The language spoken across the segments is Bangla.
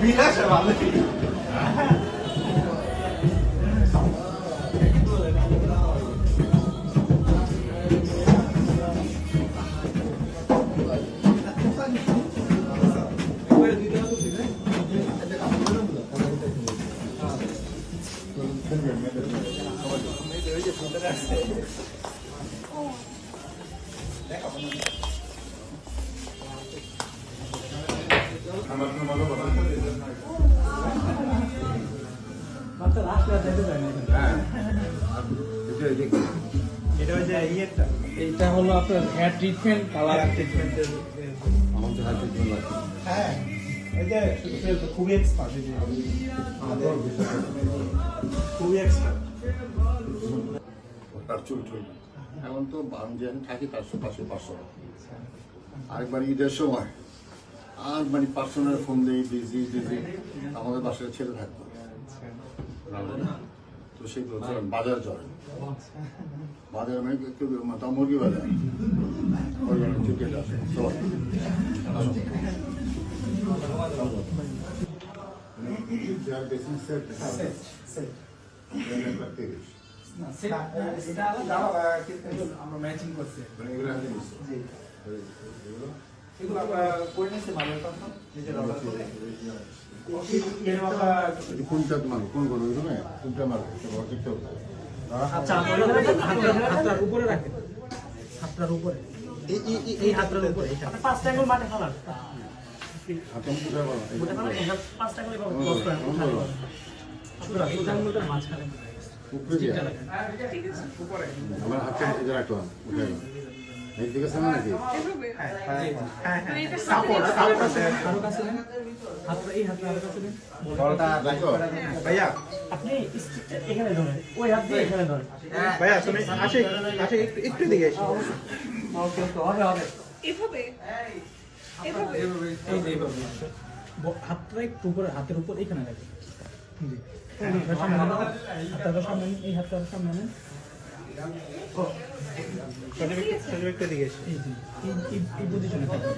বিলাসে ভালো এটা হলো আপনার হেয়ার ট্রিটমেন্ট কালার ট্রিটমেন্টের আমাদের হেয়ার ট্রিটমেন্ট লাগে। হ্যাঁ এই যে খুবই এক্সপার্ট খুবই এক্সপার্ট তার চুল এখন তো আমি যেখানে থাকি তার পাশে 500 আরেকবার ঈদের সময় আর মানে পার্সোনাল ফোন দিয়ে বিজি আমাদের বাসায় ছেলে থাকতো তো সেই বাজার জয় বাজার মানে একটু মুরগি বাজার টিকিট আছে আমরা ম্যাচিং করছি কোনটা তোমার কোন করো কোনটা মারো হাতটার উপরে রাখেন হাতটার উপরে এই হাতটার উপরে 5টা আঙ্গুল মাঠে ফেলান আমার হাতটা রাখলাম উঠে ঠিক আছে না নাকি ভাইয়া আপনি এখানে ধরেন ওই হাত দিয়ে এখানে ধরেন ভাইয়া তুমি আসে আসে একটু দিকে এসো ওকে ওকে হবে হবে এভাবে এভাবে এই যে এইভাবে হাতটা একটু উপরে হাতের উপর এখানে রাখেন জি সামনে হাতটা সামনে এই হাতটা সামনে নেন একটু দিকে এসো এই পজিশনে থাকবেন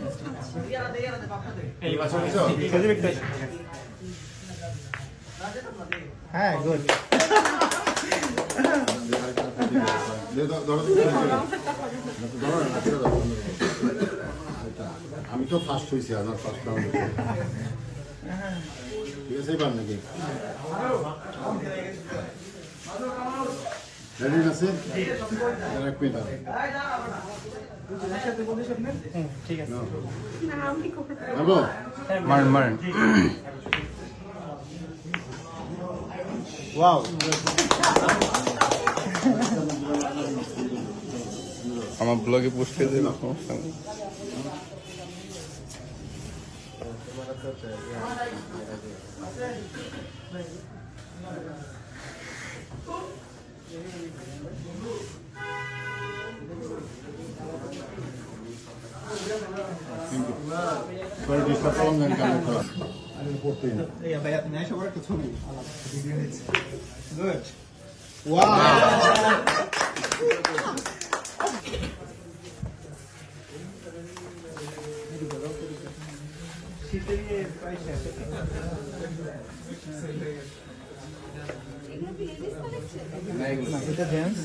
হ্যাঁ গুড আমি তো ফার্স্ট হয়েছি আমার ফার্স্ট রাউন্ড ঠিক আছে এবার নাকি রেডি আছে এক মিনিট ঠিক আছে না আমি করব যাবো মারেন মারেন ওয়াও আমার ব্লগে পোস্ট করে দেবো সমস্যা নেই Sorry, disturb করলাম না কেন করা আমি পড়তেই না এই ভাইয়া তুমি এসে পড়ে একটা ছবি ভিডিও নিচ্ছি গুড ওয়াও এটা জেন্টস